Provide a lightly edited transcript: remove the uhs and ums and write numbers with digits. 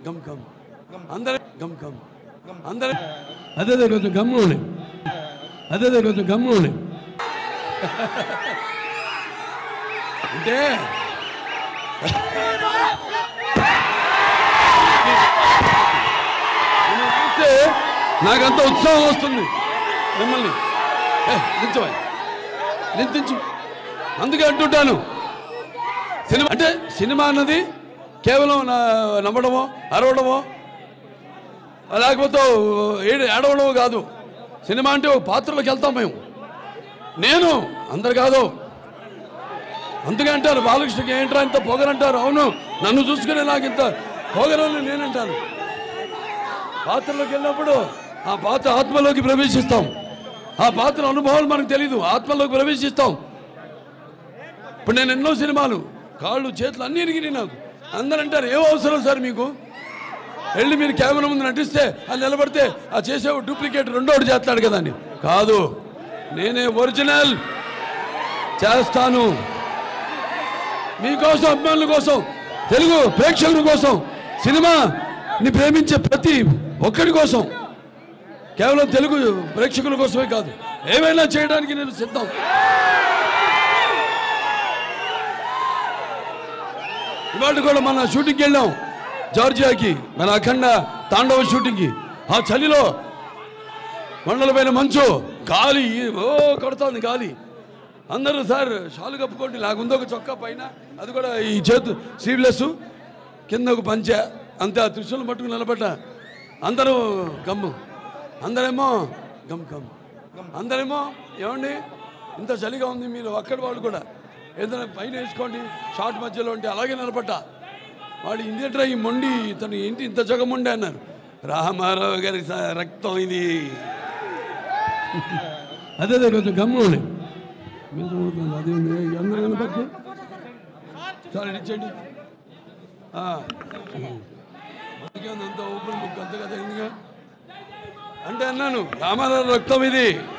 Gum gum అందరూ gum gum అందరూ అదే కొంచెం గమ్ము అదే కొంచెం గమ్ము అంటే చూస్తే నాకంత ఉత్సాహం వస్తుంది మిమ్మల్ని నింతించు అందుకే అంటుంటాను సినిమా అంటే సినిమా అన్నది కేవలం నవ్వడమో అరవడమో లేకపోతే ఏడవడమో కాదు. సినిమా అంటే ఒక పాత్రలోకి వెళ్తాం మేము. నేను అందరు కాదు. అందుకే అంటారు బాలకృష్ణకి ఏంట్రా ఇంత పొగరంటారు. అవును, నన్ను చూసుకునే నాకు ఇంత పొగరని నేనంటాను. పాత్రలోకి వెళ్ళినప్పుడు ఆ పాత్ర ఆత్మలోకి ప్రవేశిస్తాం. ఆ పాత్ర అనుభవాలు మనకు తెలీదు, ఆత్మలోకి ప్రవేశిస్తాం. ఇప్పుడు నేను ఎన్నో సినిమాలు కాళ్ళు చేతులు అన్నీ ఇరిగినాయి నాకు. అందరూ అంటారు ఏం అవసరం సార్ మీకు, వెళ్ళి మీరు కెమెరా ముందు నటిస్తే అది నిలబడితే ఆ చేసే డూప్లికేట్ రెండోటి చేస్తాడు కదా అని. కాదు, నేనే ఒరిజినల్ చేస్తాను. మీకోసం, అభిమానుల కోసం, తెలుగు ప్రేక్షకుల కోసం, సినిమాని ప్రేమించే ప్రతి ఒక్కడి కోసం, కేవలం తెలుగు ప్రేక్షకుల కోసమే కాదు, ఏమైనా చేయడానికి నేను సిద్ధం. ఇవాళ కూడా మన షూటింగ్కి వెళ్ళాం జార్జియాకి, మన అఖండ తాండవ షూటింగ్కి. ఆ చలిలో కొండల పైన మంచు, గాలి కొడుతోంది గాలి. అందరూ సార్ షాలు కప్పుకోండి, నాకుందో ఒక చొక్కా పైన, అది కూడా ఈ చేతు స్లీవ్లెస్, కింద ఒక పంచె, అంతే. ఆ త్రిశూలం పట్టుకుని నిలబడ్డా. అందరూ గమ్ము, అందరేమో గమ్ గమ్, అందరేమో ఏమండి ఇంత చలిగా ఉంది, మీరు అక్కడి వాళ్ళు కూడా ఏదైనా పైన వేసుకోండి షార్ట్ మధ్యలో ఉంటే. అలాగే నిలబడ్డా. వాడు ఇండియన్ ఈ మొండి ఇతను ఏంటి ఇంత జగముండి అన్నారు. రామారావు గారి రక్తం ఇది. అదే కొంచెం గమ్ము అదే అందరూ కనపడుతూ చాలా ఇచ్చేయండి. అంత ఓపెన్ బుక్ అంత కదా ఎందుగా అంటే అన్నాను రామారావు రక్తం ఇది.